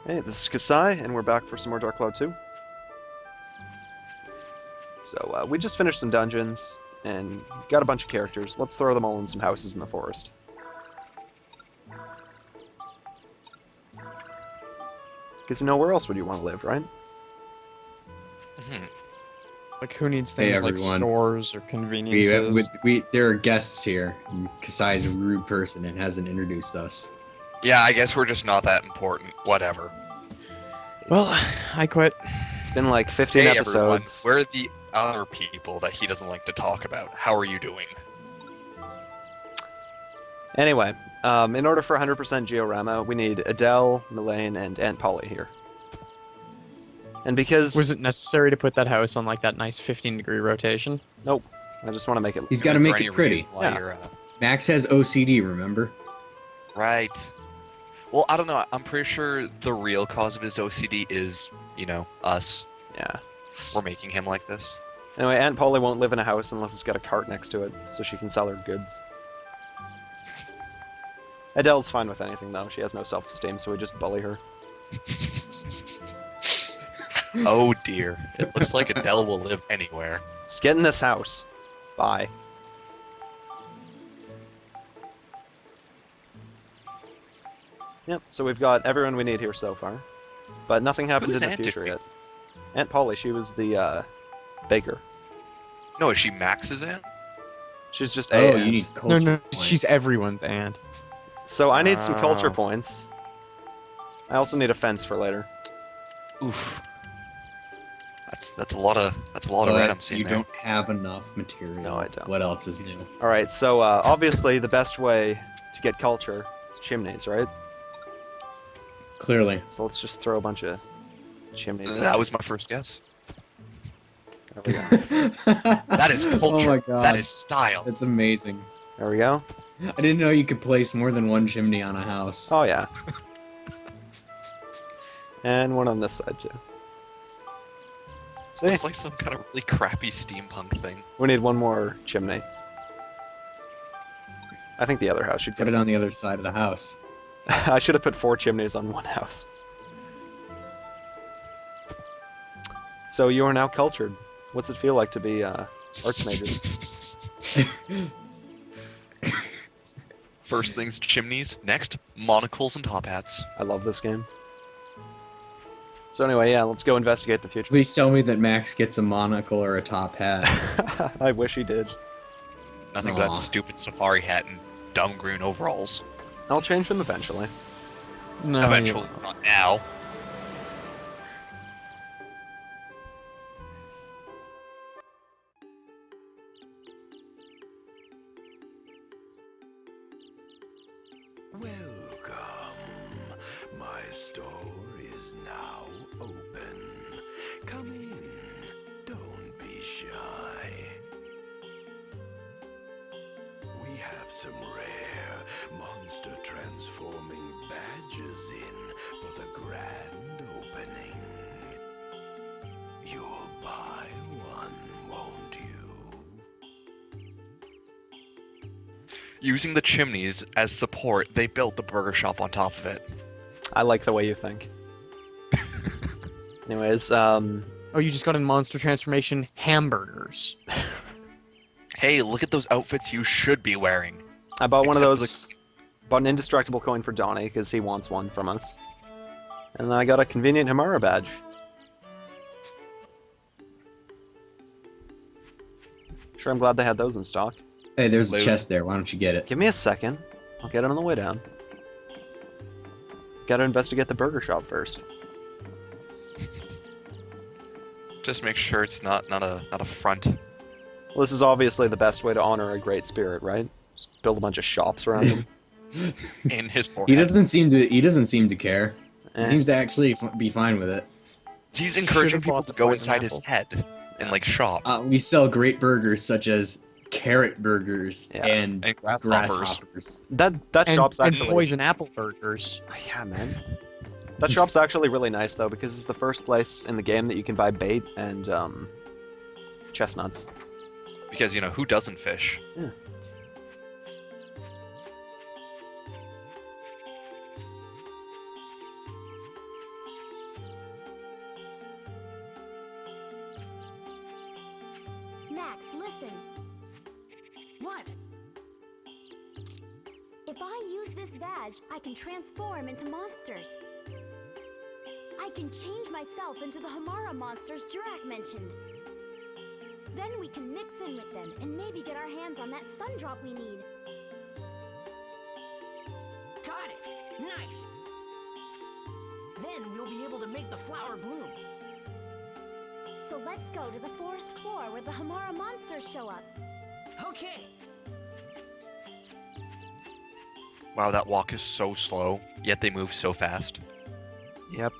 Hey, this is Kasai, and we're back for some more Dark Cloud 2. So, we just finished some dungeons, and got a bunch of characters. Let's throw them all in some houses in the forest. Because, where else would you want to live, right? Like, who needs Hey, things like everyone. stores or conveniences? There are guests here. And Kasai is a rude person and hasn't introduced us. Yeah, I guess we're just not that important. Whatever. Well, I quit. It's been like 15 Hey everyone, episodes. where are the other people that he doesn't like to talk about? How are you doing? Anyway, in order for 100% Georama, we need Adele, Melaine, and Aunt Polly here. And because... Was it necessary to put that house on like that nice 15-degree rotation? Nope. I just want to make it... He's got to For make any it pretty. reason why Yeah. you're, Max has OCD, remember? Right. Well, I don't know. I'm pretty sure the real cause of his OCD is, us. Yeah. We're making him like this. Anyway, Aunt Polly won't live in a house unless it's got a cart next to it, so she can sell her goods. Adele's fine with anything, though. She has no self-esteem, so we just bully her. Oh dear. It looks like Adele will live anywhere. Just get in this house. Bye. Yep, so we've got everyone we need here so far. But nothing happened Who's in the Aunt future Dick? yet. Aunt Polly, she was the, baker. No, is she Max's aunt? She's just Oh, a you aunt. need No, culture no, points. she's everyone's aunt. So I need some culture Oh. points. I also need a fence for later. Oof. That's a lot of red I'm But seeing you there. don't have enough material. No, I don't. What else is new? Alright, so obviously the best way to get culture is chimneys, right? Clearly. So let's just throw a bunch of chimneys. That was my first guess. There we go. That is culture. Oh my god. That is style. That's amazing. There we go. I didn't know you could place more than one chimney on a house. Oh yeah. And one on this side too. See? Looks like some kind of really crappy steampunk thing. We need one more chimney. I think the other house should Put get it on the other side of the house. I should have put 4 chimneys on one house. So you are now cultured. What's it feel like to be arts majors? First things chimneys. Next, monocles and top hats. I love this game. So anyway, yeah, let's go investigate the future. Please tell me that Max gets a monocle or a top hat. I wish he did. Nothing but Aw. that stupid safari hat and dumb green overalls. I'll change them eventually. No, Eventually, not now. Welcome. My store is now open. Come in. Don't be shy. We have some rare monster transforming badges in for the grand opening. You'll buy one, won't you? Using the chimneys as support, they built the burger shop on top of it. I like the way you think. Anyways, Oh, you just got in monster transformation hamburgers. Hey, look at those outfits you should be wearing. I bought one of Except those. Bought an indestructible coin for Donnie because he wants one from us. And then I got a convenient Himarra badge. Sure, I'm glad they had those in stock. Hey, there's a Loot. chest there. Why don't you get it? Give me a second. I'll get it on the way down. Gotta investigate the burger shop first. Just make sure it's not a front. Well, this is obviously the best way to honor a great spirit, right? Just build a bunch of shops around him. In his forehead. He doesn't seem to care. Eh. He seems to actually be fine with it. He's encouraging Should've people bought to the go poison inside his apple. head and like shop. We sell great burgers such as carrot burgers Yeah. and And grasshoppers. grasshoppers. That And, shop's and actually poison apple burgers. Oh, yeah, man. That shop's actually really nice though because it's the first place in the game that you can buy bait and chestnuts. Because, who doesn't fish? Yeah. If I use this badge, I can transform into monsters. I can change myself into the Himarra monsters Jurak mentioned. Then we can mix in with them and maybe get our hands on that Sundrop we need. Got it! Nice! Then we'll be able to make the flower bloom. So let's go to the forest floor where the Himarra monsters show up. Okay. Wow, that walk is so slow, yet they move so fast. Yep.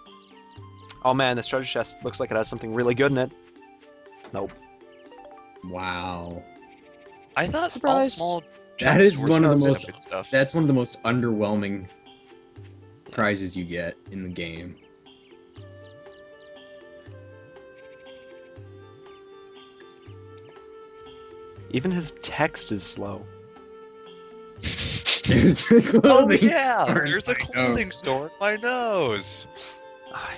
Oh man, this treasure chest looks like it has something really good in it. Nope. Wow. I thought all Surprise. small That chests is were one of the supposed most. to have good stuff. That's one of the most underwhelming prizes you get in the game. Even his text is slow. There's a Oh clothing yeah, store in there's a my clothing nose. store in my nose.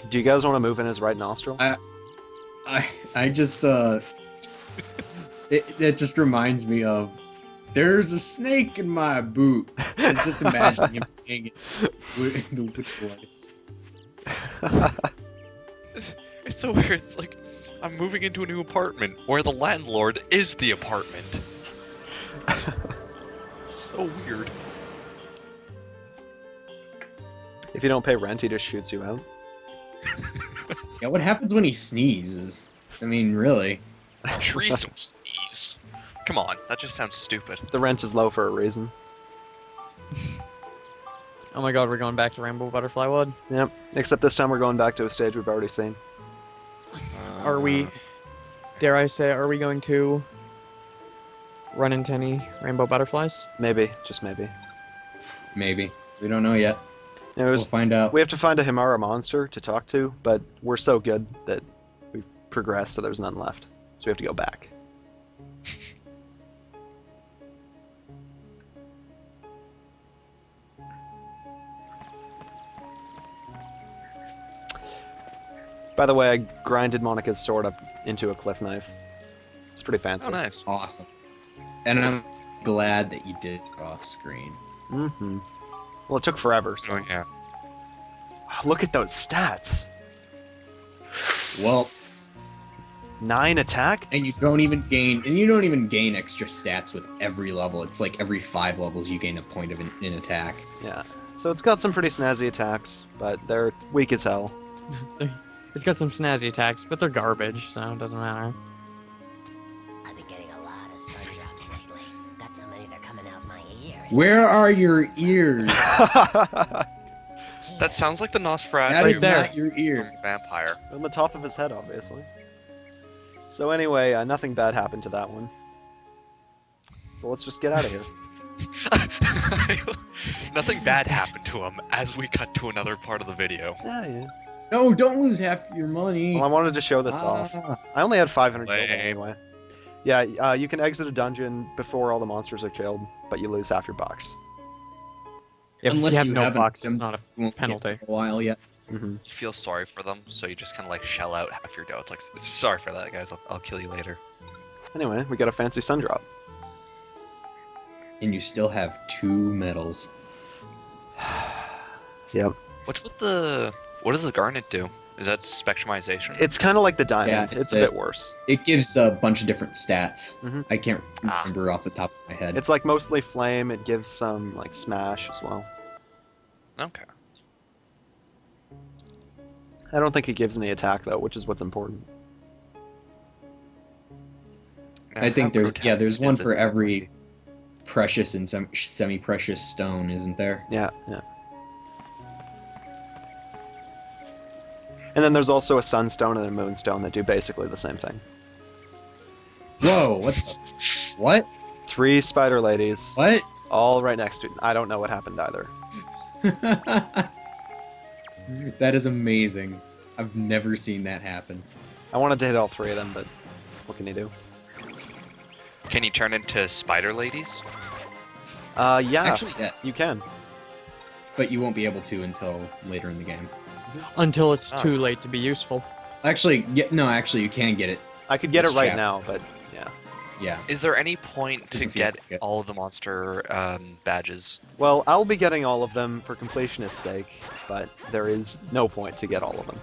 Do you guys want to move in his right nostril? I just it just reminds me of there's a snake in my boot. It's just imagining him saying it in the witch voice. It's so weird. It's like I'm moving into a new apartment where the landlord is the apartment. It's so weird. If you don't pay rent, he just shoots you out. Yeah, what happens when he sneezes? I mean, really. Trees don't sneeze. Come on, that just sounds stupid. The rent is low for a reason. Oh my god, we're going back to Rainbow Butterfly Wood. Yep. Except this time we're going back to a stage we've already seen. Are we, dare I say, are we going to run into any Rainbow Butterflies? Maybe, just maybe. Maybe. We don't know yet. It We'll was, find out. we have to find a Himarra monster to talk to, but we're so good that we've progressed, so there's none left. So we have to go back. By the way, I grinded Monica's sword up into a cliff knife. It's pretty fancy. Oh, nice. Awesome. And I'm glad that you did it off screen. Mm-hmm. Well, it took forever, so... Oh yeah. Look at those stats! Well, 9 attack? and you don't even gain extra stats with every level. It's like every 5 levels you gain a point of an attack. Yeah. So it's got some pretty snazzy attacks, but they're weak as hell. It's got some snazzy attacks, but they're garbage, so it doesn't matter. I've been getting a lot of Sundrops lately. Got so many they're coming out my ears. Where are your ears? That sounds like the Nosferatu That is there. not your ear. from Vampire. On the top of his head, obviously. So anyway, nothing bad happened to that one. So let's just get out of here. Nothing bad happened to him as we cut to another part of the video. Yeah. No, don't lose half your money. Well, I wanted to show this off. Ah. I only had 500 gold Lame. anyway. Yeah, you can exit a dungeon before all the monsters are killed, but you lose half your bucks. If Unless you have you no haven't bucks, it's done- not a You won't get penalty. it for a while yet. Mm-hmm. You feel sorry for them, so you just kind of like shell out half your dough. It's like, sorry for that, guys. I'll kill you later. Anyway, we got a fancy Sundrop. And you still have 2 medals. Yep. What's with the? What does the garnet do? Is that spectrumization? It's kind of like the diamond. Yeah, it's it's a a- bit worse. It gives a bunch of different stats. Mhm. I can't Ah. remember off the top of my head. It's like mostly flame. It gives some like smash as well. Okay. I don't think it gives any attack though, which is what's important. Now, I think how there's grotesque there's is one this for every movie? precious and semi-precious stone, isn't there? Yeah. And then there's also a sunstone and a moonstone that do basically the same thing. Whoa! What? What? 3 spider ladies, What? all right next to it. I don't know what happened either. That is amazing. I've never seen that happen. I wanted to hit all 3 of them, but what can you do? Can you turn into spider ladies? Yeah, Actually, yeah, you can. but you won't be able to until later in the game. Until it's Oh. too late to be useful. Actually, yeah, no, actually, you can get it. I could get it This right chap. now, but yeah. Yeah. Is there any point to Doesn't feel get good. all of the monster badges? Well, I'll be getting all of them for completionist's sake, but there is no point to get all of them.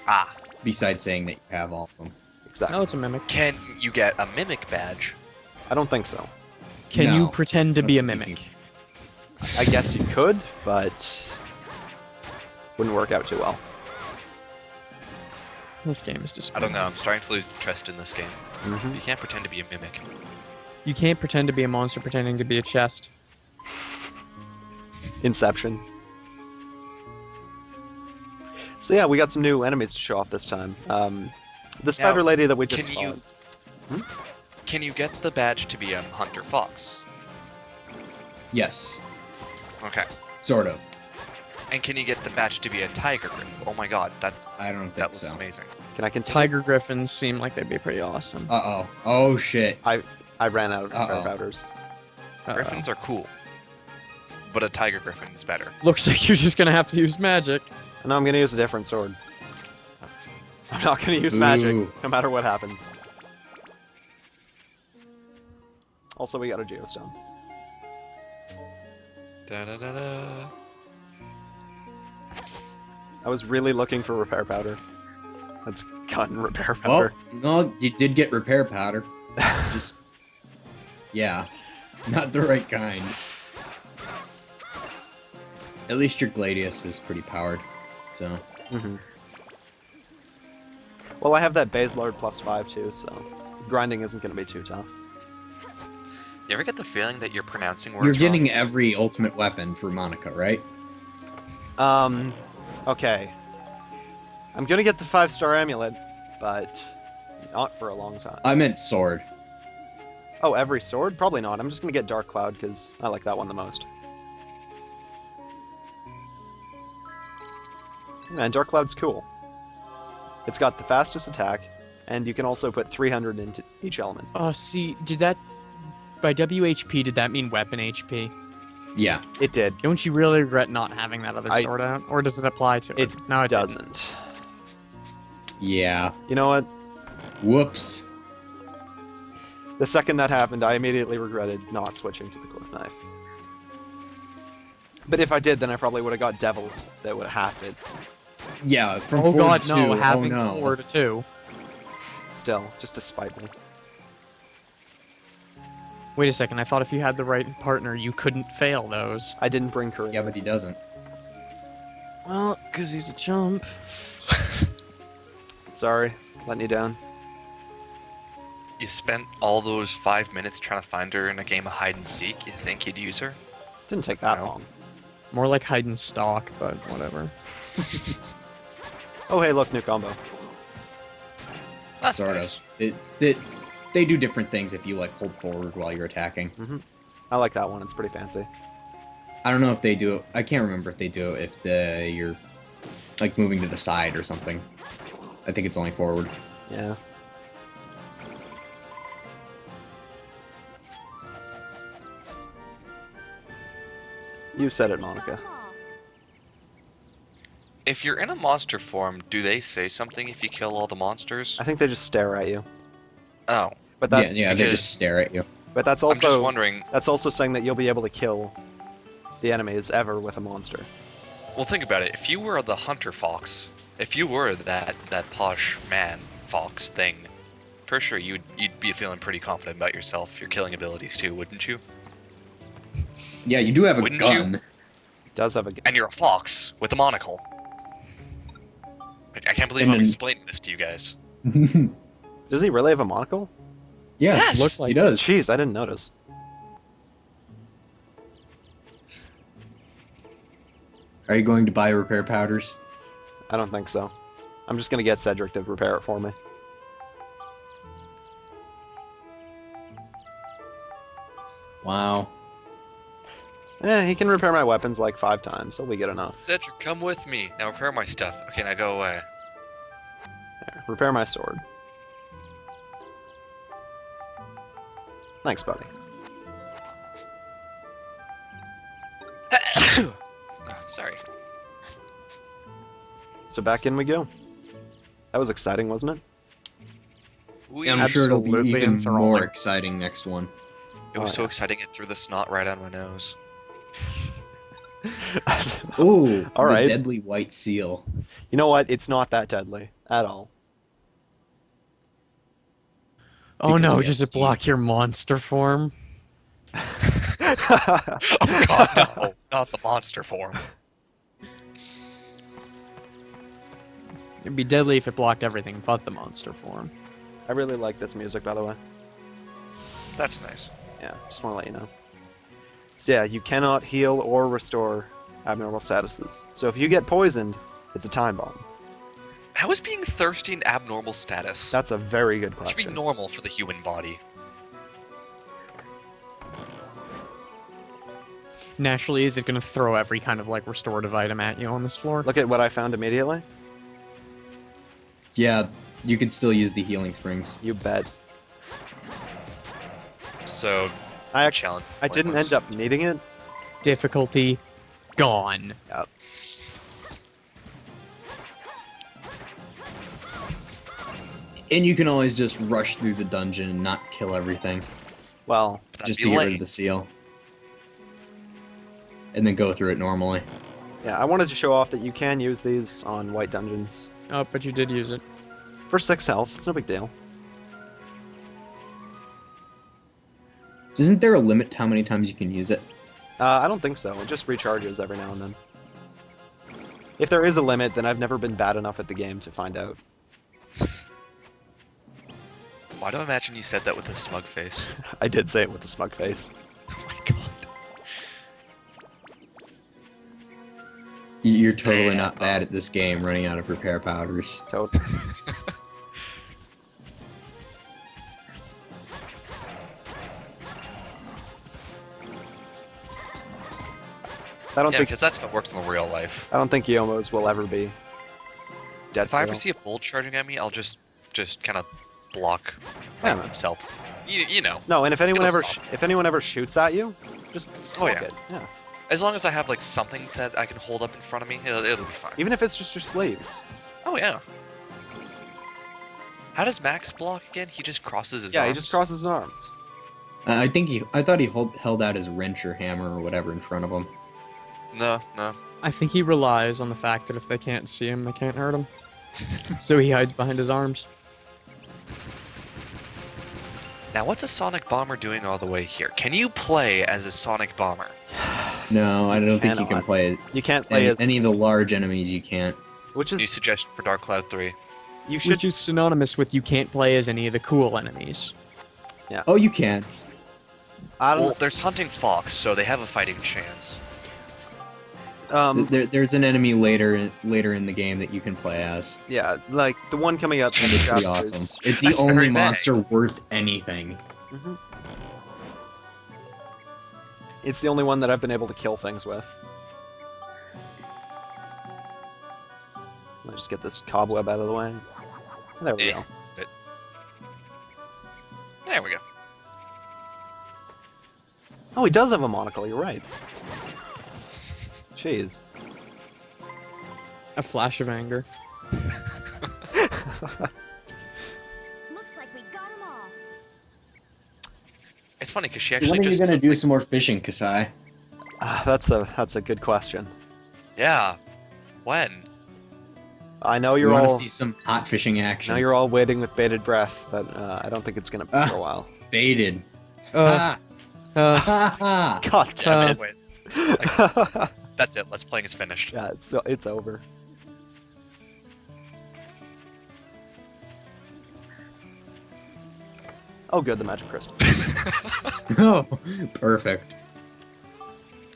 Ah, Besides saying that you have all of them. Exactly. No, it's a mimic. can you get a mimic badge? I don't think so. Can No. you pretend to I be a don't think mimic? I guess you could, but wouldn't work out too well. This game is just. I don't know. I'm starting to lose interest in this game. Hmm. You can't pretend to be a mimic. You can't pretend to be a monster pretending to be a chest. Inception. So yeah, we got some new enemies to show off this time. The spider lady that we just can fought. you can you get the badge to be a hunter fox? Yes. Okay. Sort of. And can you get the badge to be a tiger griff? Oh my god, I don't that think looks so. amazing. Can I continue? Tiger griffins seem like they'd be pretty awesome. Uh-oh. Oh, shit. I ran out of repair Uh-oh. powders. Uh-oh. Griffins are cool, but a tiger griffin is better. Looks like you're just gonna have to use magic. No, I'm gonna use a different sword. I'm not gonna use magic, Ooh. no matter what happens. Also, we got a geostone. Da da da da. I was really looking for repair powder. That's gotten repair Well, powder. no, you did get repair powder. Just, yeah, not the right kind. At least your Gladius is pretty powered, so. Hmm. Well, I have that base load +5 too, so grinding isn't gonna be too tough. You ever get the feeling that you're pronouncing words You're getting wrong? every ultimate weapon for Monica, right? Okay. I'm gonna get the 5-star amulet, but not for a long time. I meant sword. Oh, every sword? Probably not. I'm just gonna get Dark Cloud because I like that one the most. Man, Dark Cloud's cool. It's got the fastest attack, and you can also put 300 into each element. See, did that by WHP? Did that mean weapon HP? Yeah. It did. Don't you really regret not having that other I- sword out, or does it apply to it? It No, it didn't. doesn't. Yeah. You know what? Whoops. The second that happened, I immediately regretted not switching to the cliff knife. But if I did, then I probably would have got Devil that would have halved it. Yeah, from Oh 4 god, to no! 2. Having oh, no. 4 to 2. Still, just to spite me. Wait a second. I thought if you had the right partner, you couldn't fail those. I didn't bring Korean. Yeah, but he doesn't. Well, because he's a chump. Sorry, letting you down. You spent all those 5 minutes trying to find her in a game of hide and seek. You think you'd use her? Didn't take that No. long. More like hide and stalk, but whatever. Oh hey, look, new combo. That's Sort nice. of. They do different things if you like hold forward while you're attacking. I like that one. It's pretty fancy. I don't know if they do it. I can't remember if they do it if you're like moving to the side or something. I think it's only forward. Yeah. You said it, Monica. If you're in a monster form, do they say something if you kill all the monsters? I think they just stare at you. Oh, But that, Yeah, they because- just stare at you. but that's I'm just also wondering. that's also saying that you'll be able to kill the enemies ever with a monster. Well, think about it. If you were the hunter fox, if you were that posh man fox thing, for sure you'd be feeling pretty confident about yourself, your killing abilities too, wouldn't you? Yeah, you do have a Wouldn't you? gun. Does have a And you're a fox with a monocle. I can't believe And I'm then- explaining this to you guys. Does he really have a monocle? Yeah, Yes! looks like he does. Jeez, I didn't notice. Are you going to buy repair powders? I don't think so. I'm just gonna get Cedric to repair it for me. Wow. He can repair my weapons like 5 times, so we get enough. Cedric, come with me. Now repair my stuff. Okay, now go away. There, repair my sword. Thanks, buddy. Oh, sorry. So back in we go. That was exciting, wasn't it? I'm sure it'll be Absolutely even enthralling. more exciting next one. It was Oh, so yeah. exciting it threw the snot right out of my nose. Ooh, All the right. deadly white seal. You know what? It's not that deadly at all. Oh Because no, we have does it Steve. block your monster form? Oh god, no, not the monster form. It'd be deadly if it blocked everything but the monster form. I really like this music, by the way. That's nice. Yeah, just want to let you know. So yeah, you cannot heal or restore abnormal statuses. So if you get poisoned, it's a time bomb. How is being thirsty an abnormal status? That's a very good It should be question. normal for the human body. Naturally, is it going to throw every kind of like restorative item at you on this floor? Look at what I found immediately. Yeah, you can still use the healing springs. You bet. So, I actually, challenge. I didn't end up needing it. Difficulty gone. Yep. And you can always just rush through the dungeon and not kill everything, Well, That'd just be to get rid lame. of the seal. And then go through it normally. yeah, I wanted to show off that you can use these on white dungeons. Oh, but you did use it. For 6 health, it's no big deal. Isn't there a limit to how many times you can use it? I don't think so. It just recharges every now and then. If there is a limit, then I've never been bad enough at the game to find out. Why do I imagine you said that with a smug face? I did say it with a smug face. Oh my god. You're totally Man, not bad at this game, running out of repair powders. Toad. I don't Yeah, think because that's how it works in the real life. I don't think Yomos will ever be dead. If I for ever real. see a bull charging at me, I'll just kind of block Yeah, like, man. himself. You know, No, and if anyone It'll ever stop. if anyone ever shoots at you, just Oh, block yeah. it. Yeah. as long as I have like something that I can hold up in front of me, it'll be fine. Even if it's just your sleeves. Oh yeah. How does Max block again? He just crosses his Yeah, arms? he just crosses his arms. I thought he held out his wrench or hammer or whatever in front of him. No. I think he relies on the fact that if they can't see him, they can't hurt him. So he hides behind his arms. Now, what's a Sonic Bomber doing all the way here? Can you play as a Sonic Bomber? No, I don't think you can Cannot. play You can't play as any of the large enemies. You can't. which Any is suggestion for Dark Cloud 3? you should Which is synonymous with you can't play as any of the cool enemies. Oh, you can. I Well, don't there's Hunting Fox, so they have a fighting chance. There's an enemy later in the game that you can play as. yeah, like the one coming up in And the it's pretty chapters. awesome. It's the That's only very vague. monster worth anything. Mhm. It's the only one that I've been able to kill things with. I'll just get this cobweb out of the way. There we Eh, go. but- There we go. Oh, he does have a monocle, you're right. Jeez. A flash of anger. Looks like we got them all. It's funny because she When actually are you just gonna took, do like- some more fishing, Kasai? That's a good question. Yeah. When? I know You you're want to all see some hot fishing action? now you're all waiting with bated breath, but I don't think it's gonna be for a while. baited. Uh, Ha ha! God damn Yeah, it! wait. yeah, That's it. Let's Playing is finished. it's over. Oh, good, the magic crystal. Oh, perfect.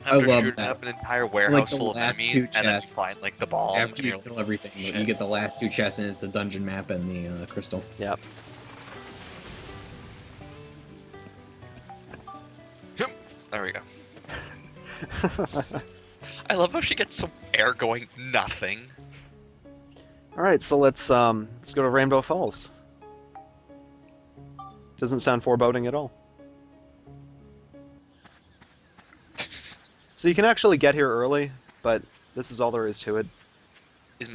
After love shooting that. up an entire warehouse the full of last enemies, two and then you chests. find like the bomb. After and you you're kill everything, you shit. get the last two chests, and it's the dungeon map and the crystal. Yep. There we go. I love how she gets some air going nothing. All right, so let's go to Rainbow Falls. Doesn't sound foreboding at all. So you can actually get here early, but this is all there is to it. Is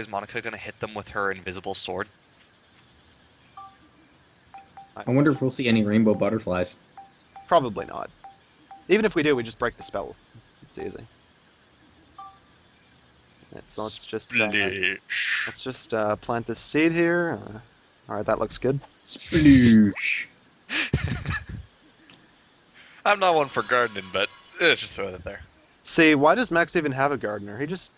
Monica gonna hit them with her invisible sword? I wonder if we'll see any rainbow butterflies. Probably not. Even if we do, we just break the spell. It's easy. Right, so let's just plant this seed here. All right, that looks good. Sploosh. I'm not one for gardening, but just throw that there. See, why does Max even have a gardener? He just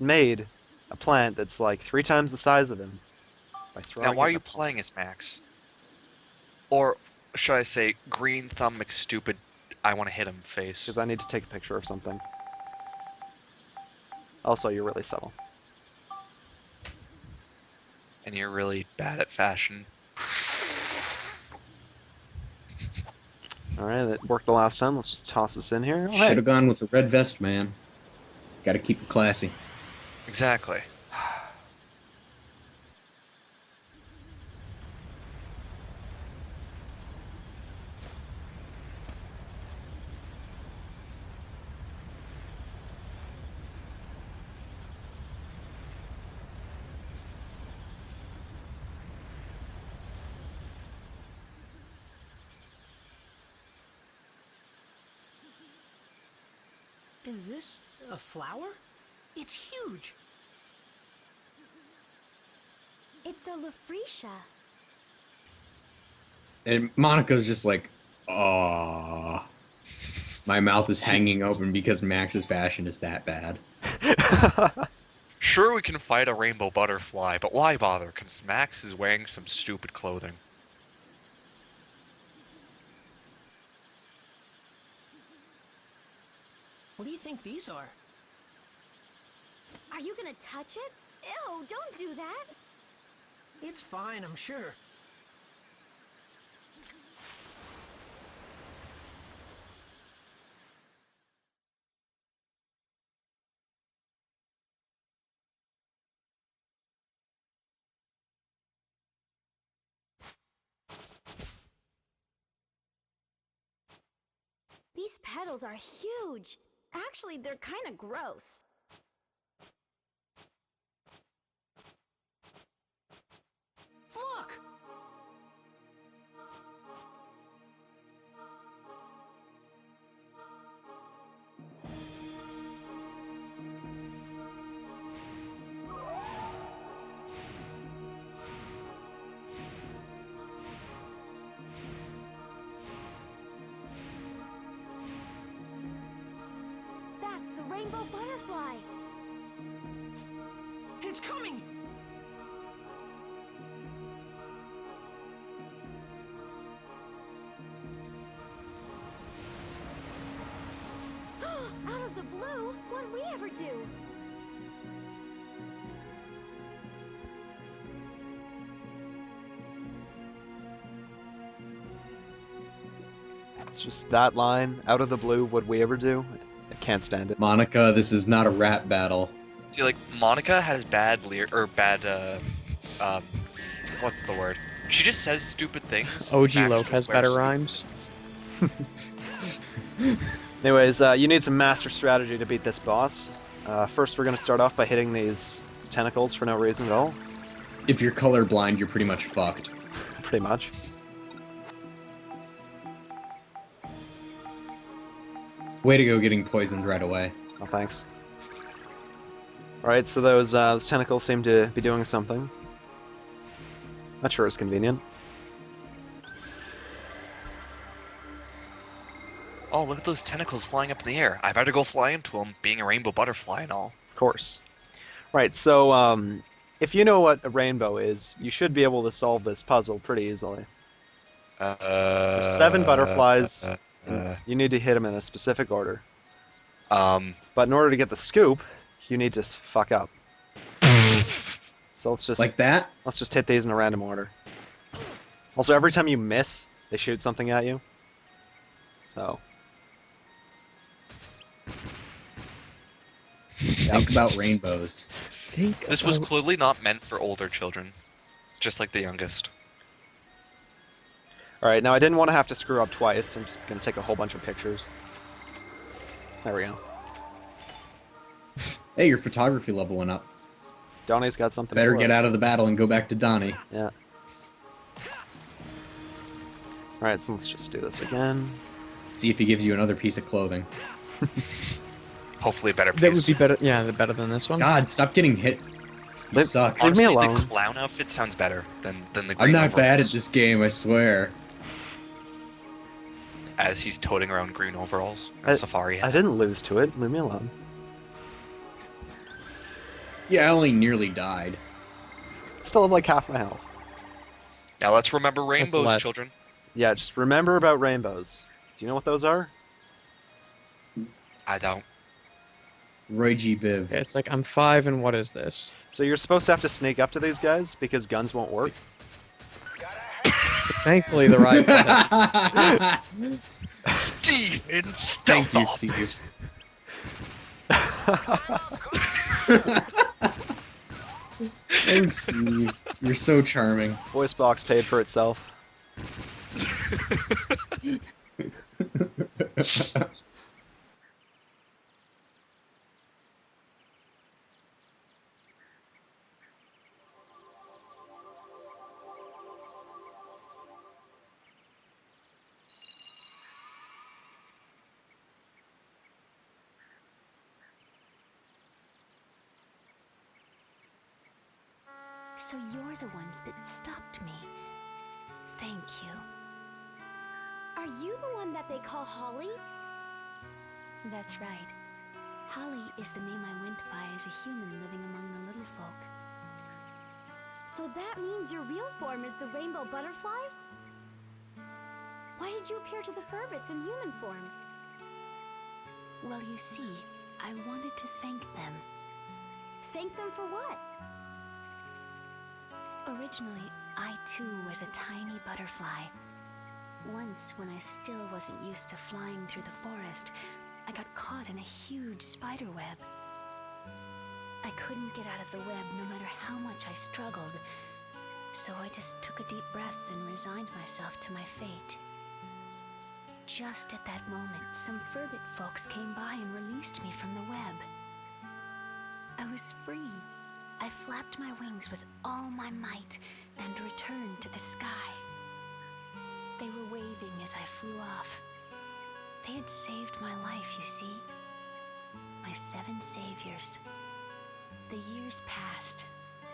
made a plant that's like 3 times the size of him by throwing. Now, why it are in you a pot. playing as Max? Or should I say, Green Thumb McStupid? I want to hit him face. Because I need to take a picture of something. Also, you're really subtle. And you're really bad at fashion. All right, that worked the last time. Let's just toss this in here. Oh, Should hey. have gone with the red vest, man. Gotta keep it classy. Exactly. Is this a flower? It's huge. It's a Lafretia. And Monica's just like, "Aww." My mouth is hanging open because Max's fashion is that bad. Sure, we can fight a rainbow butterfly, but why bother? Because Max is wearing some stupid clothing. What do you think these are? Are you gonna touch it? Ew, don't do that. It's fine, I'm sure. These petals are huge. Actually, they're kind of gross. Look! That's the rainbow butterfly. It's coming! Out of the blue? What'd we ever do? It's just that line, out of the blue, what'd we ever do? I can't stand it. Monica, this is not a rap battle. See, like, Monica has bad what's the word? She just says stupid things. OG Max Loke just has wears better stupid rhymes. Anyways, you need some master strategy to beat this boss. First, we're going to start off by hitting these tentacles for no reason at all. If you're colorblind, you're pretty much fucked. Pretty much. Way to go getting poisoned right away. Oh, thanks. Alright, so those tentacles seem to be doing something. Not sure it's convenient. Oh, look at those tentacles flying up in the air. I better go fly into them, being a rainbow butterfly and all. Of course. Right, so if you know what a rainbow is, you should be able to solve this puzzle pretty easily. There's 7 butterflies, and you need to hit them in a specific order. But in order to get the scoop, you need to fuck up. So let's just Like that? let's just hit these in a random order. Also, every time you miss, they shoot something at you. So Think about rainbows. This was clearly not meant for older children, just like the youngest. Alright, now I didn't want to have to screw up twice. I'm just going to take a whole bunch of pictures. There we go. Hey, your photography level went up. Donnie's got something Better for get us. out of the battle and go back to Donnie. Yeah. Alright, so let's just do this again. See if he gives you another piece of clothing. Hopefully a better piece. That would be better. Yeah, better than this one. God, stop getting hit. You suck. Leave me Honestly, alone. the clown outfit sounds better than the I'm green not bad at overalls. this game, I swear. As he's toting around green overalls and a safari I hat. didn't lose to it. Leave me alone. Yeah, I only nearly died. Still have like half my health. Now let's remember rainbows, less. children. Yeah, just remember about rainbows. Do you know what those are? I don't. Roy G. Biv. Okay, it's like I'm 5, and what is this? So you're supposed to have to sneak up to these guys because guns won't work. Thankfully, the right button. Steven, Thank you, Steve. Oh, Steve. You're so charming. Voice box paid for itself. So you're the ones that stopped me. Thank you. Are you the one that they call Holly? That's right. Holly is the name I went by as a human living among the little folk. So that means your real form is the rainbow butterfly? Why did you appear to the Furbits in human form? Well, you see, I wanted to thank them. Thank them for what? Originally, I too was a tiny butterfly. Once, when I still wasn't used to flying through the forest, I got caught in a huge spider web. I couldn't get out of the web no matter how much I struggled, so I just took a deep breath and resigned myself to my fate. Just at that moment, some Furbit folks came by and released me from the web. I was free. I flapped my wings with all my might and returned to the sky. They were waving as I flew off. They had saved my life, you see. My 7 saviors. The years passed.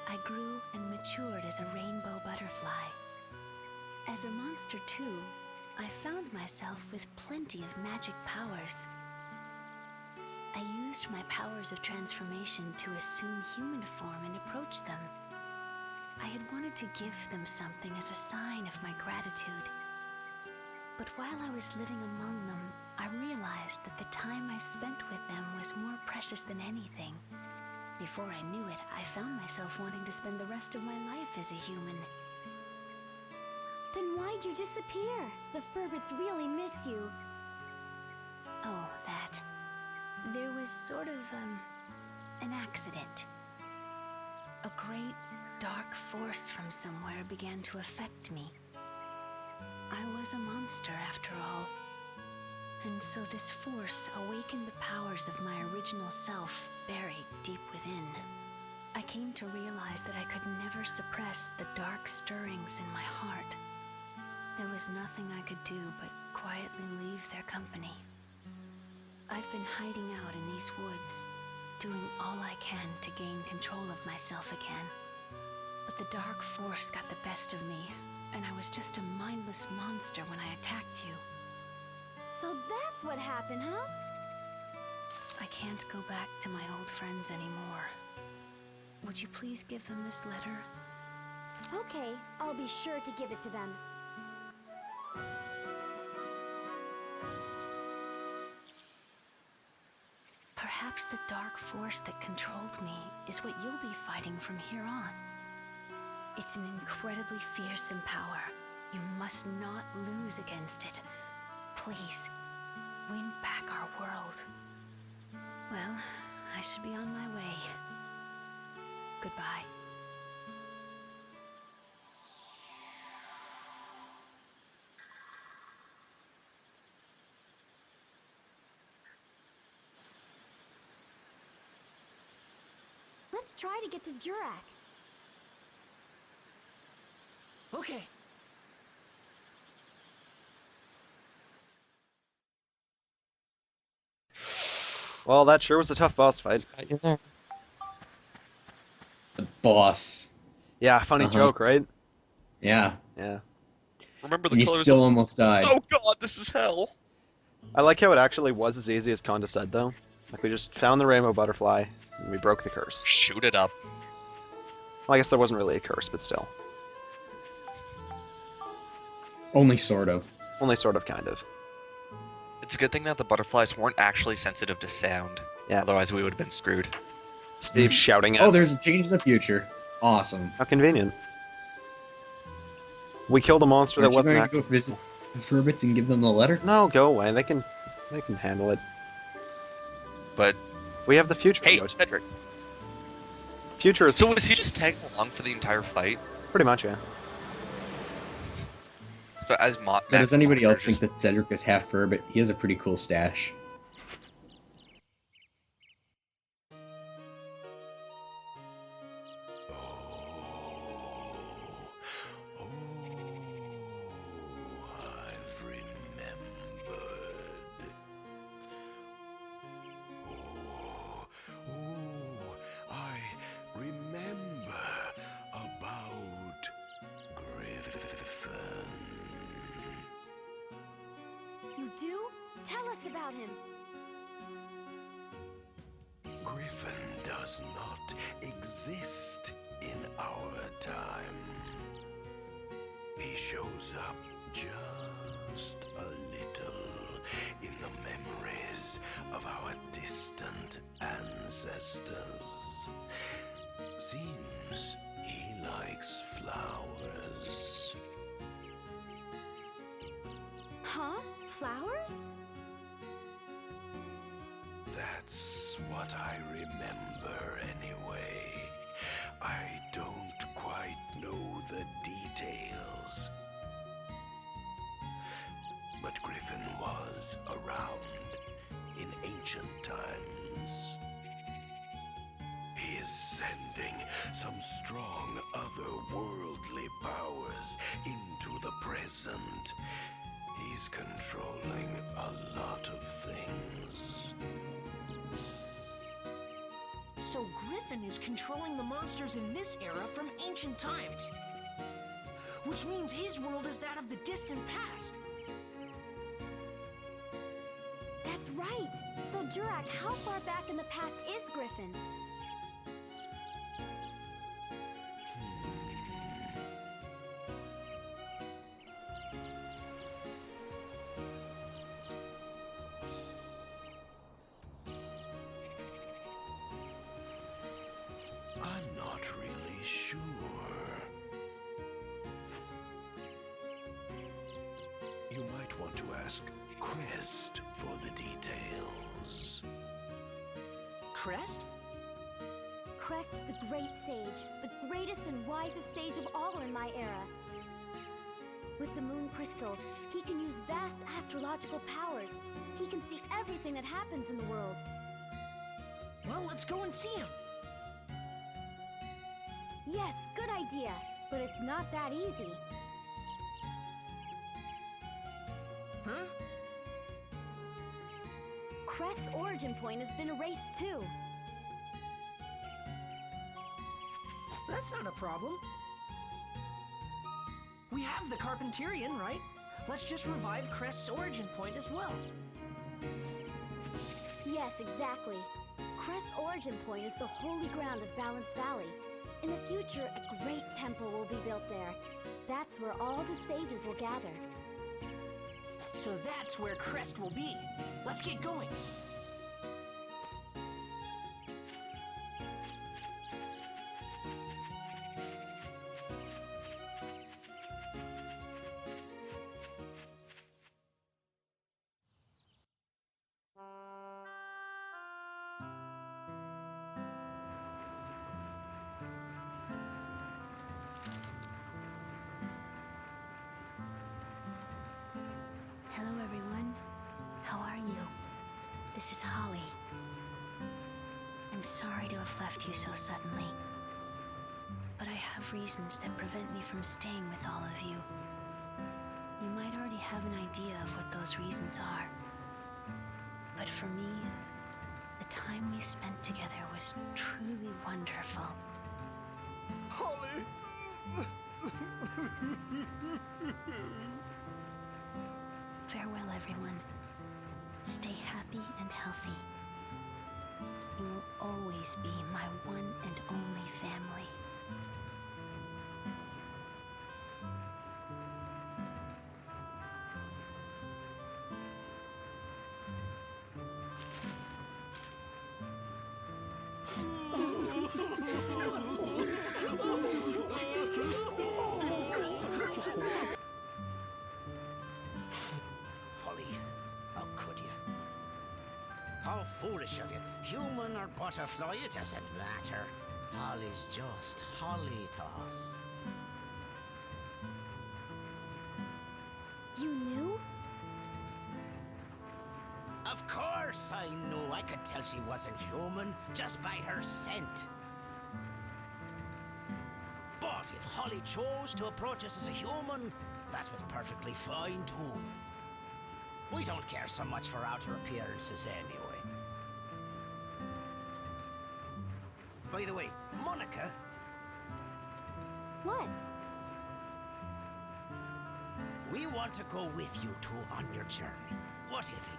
I grew and matured as a rainbow butterfly. As a monster too, I found myself with plenty of magic powers. I used my powers of transformation to assume human form and approach them. I had wanted to give them something as a sign of my gratitude. But while I was living among them, I realized that the time I spent with them was more precious than anything. Before I knew it, I found myself wanting to spend the rest of my life as a human. Then why'd you disappear? The Furbits really miss you. Oh, that. There was sort of, an accident. A great, dark force from somewhere began to affect me. I was a monster after all. And so this force awakened the powers of my original self buried deep within. I came to realize that I could never suppress the dark stirrings in my heart. There was nothing I could do but quietly leave their company. I've been hiding out in these woods, doing all I can to gain control of myself again. But the dark force got the best of me, and I was just a mindless monster when I attacked you. So that's what happened, huh? I can't go back to my old friends anymore. Would you please give them this letter? Okay, I'll be sure to give it to them. Perhaps the dark force that controlled me is what you'll be fighting from here on. It's an incredibly fearsome power. You must not lose against it. Please, win back our world. Well, I should be on my way. Goodbye. Let's try to get to Jurak. Okay. Well, that sure was a tough boss fight. Got you there. The boss. Yeah, funny Uh-huh. joke, right? Yeah. Yeah. Remember the And you colors still of... almost died. Oh god, this is hell. I like how it actually was as easy as Konda said, though. Like, we just found the rainbow butterfly, and we broke the curse. Shoot it up. Well, I guess there wasn't really a curse, but still. Only sort of. Only sort of, kind of. It's a good thing that the butterflies weren't actually sensitive to sound. Yeah. Otherwise we would have been screwed. Steve shouting at Oh, there's a change in the future. Awesome. How convenient. We killed a monster that Aren't you wasn't going to go visit the Furbits and give them the letter? No, go away. They can handle it. But We have the future. to hey, go to. Cedric. Future is So was he just tagging along for the entire fight? pretty much, yeah. So as So does anybody else think that Cedric is half Furbit? He has a pretty cool stash. Oh, I've remembered. I remember about Griffin. You do? Tell us about him. Griffin does not exist in our time. He shows up just a little in the memories of our distant ancestors. Seems he likes flowers. Huh? Flowers? That's what I remember anyway. I don't quite know the details. But Griffin was around in ancient times. He is sending some strong otherworldly powers into the present. He's controlling a lot of things. So Griffin is controlling the monsters in this era from ancient times. Which means his world is that of the distant past. That's right. So, Jurak, how far back in the past is Griffin? I'm not really sure. You might want to ask Crest for the details. Crest? Crest, the great sage, the greatest and wisest sage of all in my era. With the moon crystal, he can use vast astrological powers. He can see everything that happens in the world. Well, let's go and see him. Yes, good idea, but it's not that easy. Huh? Crest's origin point has been erased too. That's not a problem. We have the Carpenterian, right? Let's just revive Crest's origin point as well. Yes, exactly. Crest's origin point is the holy ground of Balance Valley. In the future, a great temple will be built there. That's where all the sages will gather. So that's where Crest will be. Let's get going. Hello, everyone. How are you? This is Holly. I'm sorry to have left you so suddenly, but I have reasons that prevent me from staying with all of you. You might already have an idea of what those reasons are, but for me, time we spent together was truly wonderful. Holly! Farewell, everyone. Stay happy and healthy. You will always be my one and only family. Holly, how could you? How foolish of you. Human or butterfly, it doesn't matter. Holly's just Holly to us. You knew? Of course I knew. I could tell she wasn't human just by her scent. But if Holly chose to approach us as a human, that was perfectly fine too. We don't care so much for outer appearances anyway. By the way, Monica, What? we want to go with you two on your journey. What do you think?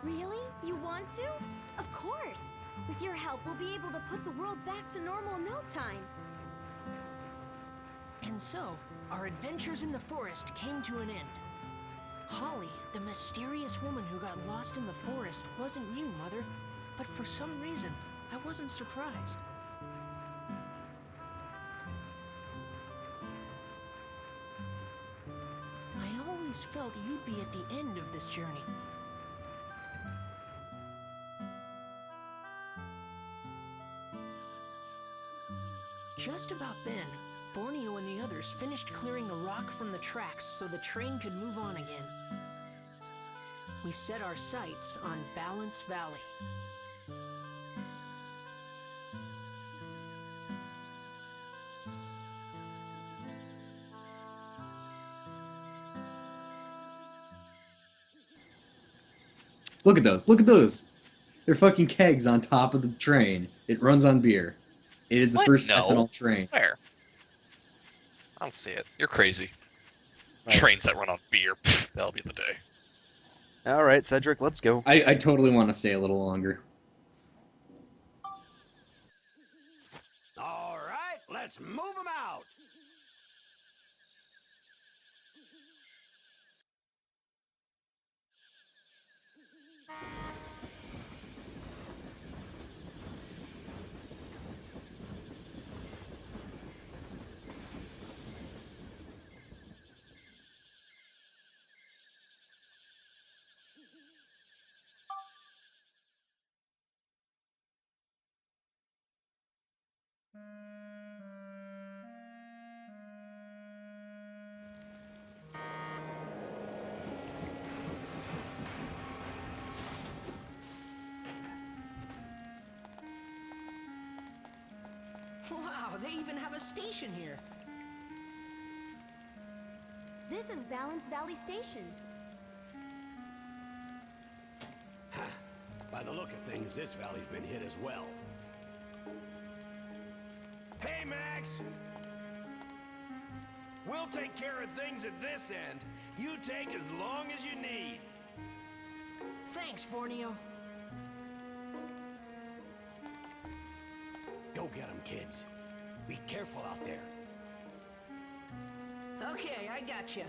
Really? You want to? Of course! With your help, we'll be able to put the world back to normal in no time. And so, our adventures in the forest came to an end. Holly, the mysterious woman who got lost in the forest, wasn't you, Mother. But for some reason, I wasn't surprised. I always felt you'd be at the end of this journey. Just about then, Borneo and the others finished clearing the rock from the tracks so the train could move on again. We set our sights on Balance Valley. Look at those. Look at those. They're fucking kegs on top of the train. It runs on beer. It is the What? first No. ethanol train. Where? I don't see it. You're crazy. Right. Trains that run on beer. Pfft, that'll be the day. All right, Cedric, let's go. I totally want to stay a little longer. All right, let's move them out. Wow, they even have a station here. This is Balance Valley Station. By the look of things, this valley's been hit as well. Hey, Max! We'll take care of things at this end. You take as long as you need. Thanks, Borneo. Go get them, kids. Be careful out there. Okay, I gotcha.